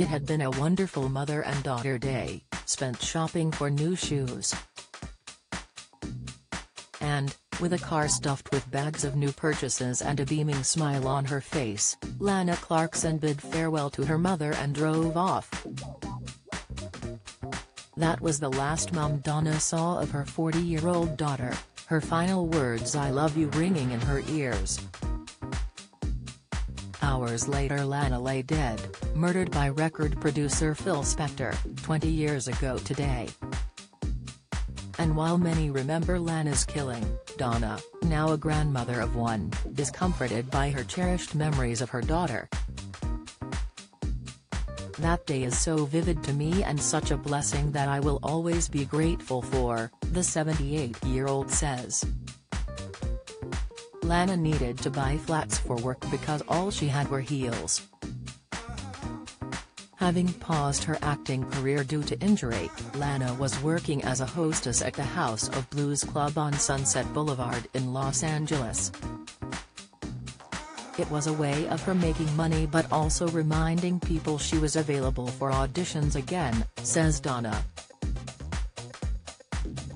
It had been a wonderful mother and daughter day, spent shopping for new shoes. And, with a car stuffed with bags of new purchases and a beaming smile on her face, Lana Clarkson bid farewell to her mother and drove off. That was the last mom Donna saw of her 40-year-old daughter, her final words "I love you" ringing in her ears. Hours later Lana lay dead, murdered by record producer Phil Spector, 20 years ago today. And while many remember Lana's killing, Donna, now a grandmother of one, is comforted by her cherished memories of her daughter. "That day is so vivid to me and such a blessing that I will always be grateful for," the 78-year-old says. Lana needed to buy flats for work because all she had were heels. Having paused her acting career due to injury, Lana was working as a hostess at the House of Blues Club on Sunset Boulevard in Los Angeles. It was a way of her making money but also reminding people she was available for auditions again, says Donna.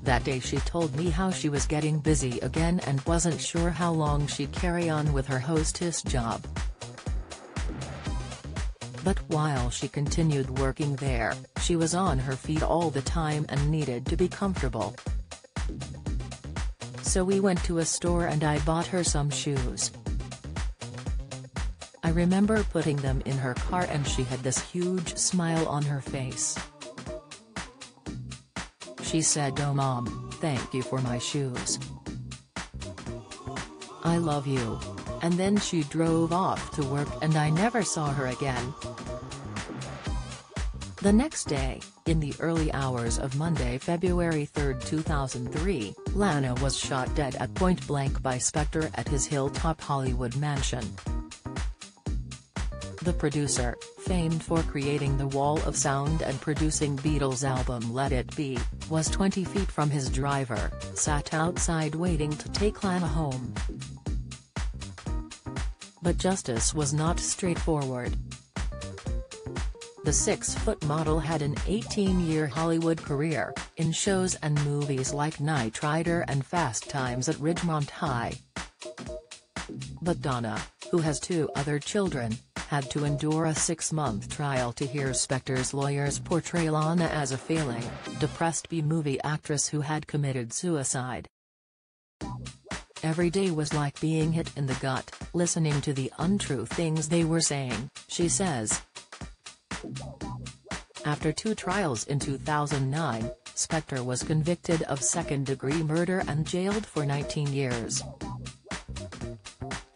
"That day she told me how she was getting busy again and wasn't sure how long she'd carry on with her hostess job. But while she continued working there, she was on her feet all the time and needed to be comfortable. So we went to a store and I bought her some shoes. I remember putting them in her car and she had this huge smile on her face. She said, 'Oh Mom, thank you for my shoes. I love you.' And then she drove off to work and I never saw her again." The next day, in the early hours of Monday, February 3, 2003, Lana was shot dead at point blank by Spector at his Hilltop Hollywood mansion. The producer, famed for creating the Wall of Sound and producing Beatles' album Let It Be, was 20 feet from his driver, sat outside waiting to take Lana home. But justice was not straightforward. The 6-foot model had an 18-year Hollywood career, in shows and movies like Knight Rider and Fast Times at Ridgemont High. But Donna, who has 2 other children, had to endure a 6-month trial to hear Spector's lawyers portray Lana as a failing, depressed B-movie actress who had committed suicide. "Every day was like being hit in the gut, listening to the untrue things they were saying," she says. After 2 trials in 2009, Spector was convicted of second-degree murder and jailed for 19 years.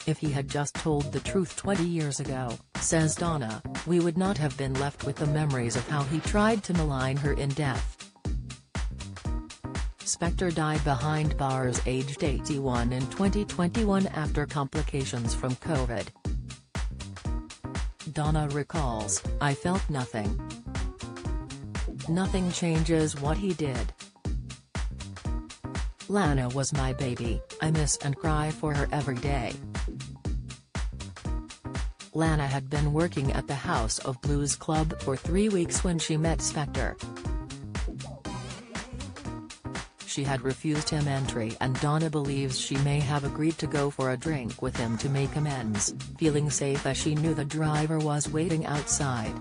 "If he had just told the truth 20 years ago," says Donna, "we would not have been left with the memories of how he tried to malign her in death." Spector died behind bars aged 81 in 2021 after complications from COVID. Donna recalls, "I felt nothing. Nothing changes what he did. Lana was my baby, I miss and cry for her every day." Lana had been working at the House of Blues Club for 3 weeks when she met Spector. She had refused him entry and Donna believes she may have agreed to go for a drink with him to make amends, feeling safe as she knew the driver was waiting outside.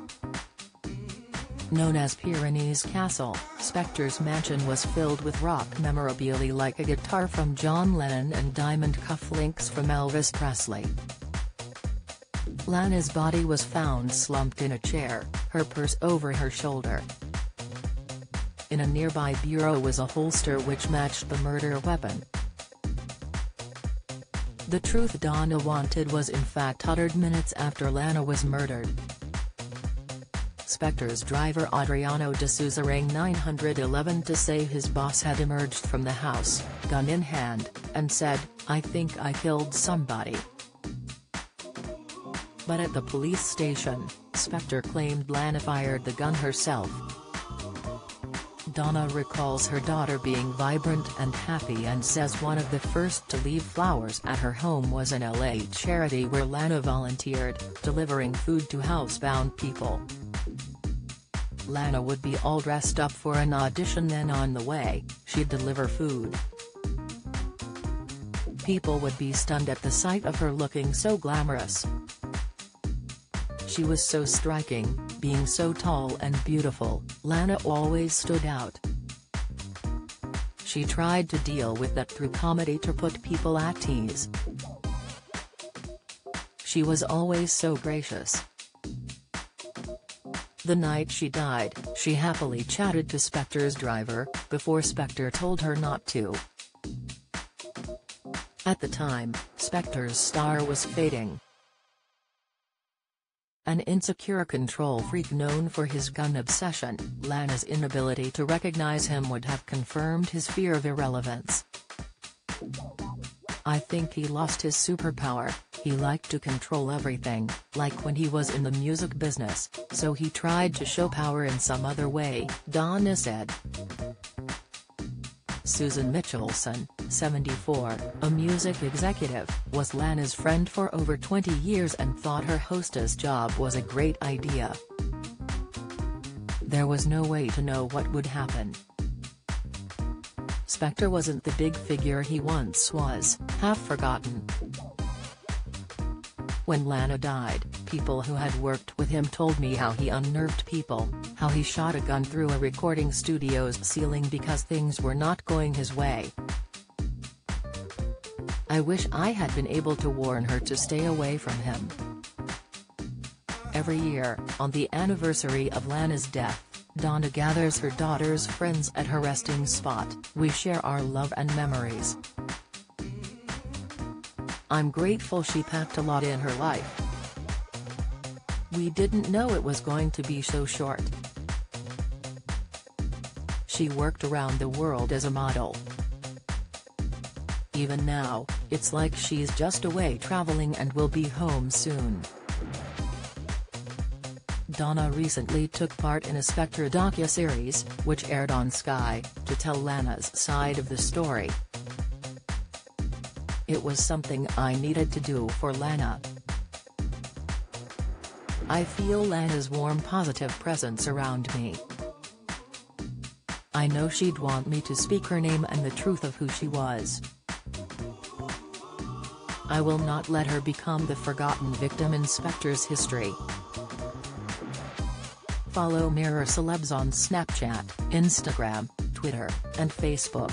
Known as Pyrenees Castle, Spector's mansion was filled with rock memorabilia like a guitar from John Lennon and diamond cufflinks from Elvis Presley. Lana's body was found slumped in a chair, her purse over her shoulder. In a nearby bureau was a holster which matched the murder weapon. The truth Donna wanted was in fact uttered minutes after Lana was murdered. Spector's driver Adriano De Souza rang 911 to say his boss had emerged from the house, gun in hand, and said, "I think I killed somebody." But at the police station, Spector claimed Lana fired the gun herself. Donna recalls her daughter being vibrant and happy and says one of the first to leave flowers at her home was an LA charity where Lana volunteered, delivering food to housebound people. Lana would be all dressed up for an audition, then on the way, she'd deliver food. People would be stunned at the sight of her looking so glamorous. She was so striking, being so tall and beautiful, Lana always stood out. She tried to deal with that through comedy to put people at ease. She was always so gracious. The night she died, she happily chatted to Spector's driver, before Spector told her not to. At the time, Spector's star was fading. An insecure control freak known for his gun obsession, Lana's inability to recognize him would have confirmed his fear of irrelevance. "I think he lost his superpower. He liked to control everything, like when he was in the music business, so he tried to show power in some other way," Donna said. Susan Michelson, 74, a music executive, was Lana's friend for over 20 years and thought her hostess job was a great idea. "There was no way to know what would happen. Spector wasn't the big figure he once was, half forgotten. When Lana died, people who had worked with him told me how he unnerved people, how he shot a gun through a recording studio's ceiling because things were not going his way. I wish I had been able to warn her to stay away from him." Every year, on the anniversary of Lana's death, Donna gathers her daughter's friends at her resting spot. "We share our love and memories. I'm grateful she packed a lot in her life. We didn't know it was going to be so short. She worked around the world as a model. Even now, it's like she's just away traveling and will be home soon." Donna recently took part in a Spector docuseries, which aired on Sky, to tell Lana's side of the story. "It was something I needed to do for Lana. I feel Lana's warm positive presence around me. I know she'd want me to speak her name and the truth of who she was. I will not let her become the forgotten victim in Spector's history." Follow Mirror Celebs on Snapchat, Instagram, Twitter, and Facebook.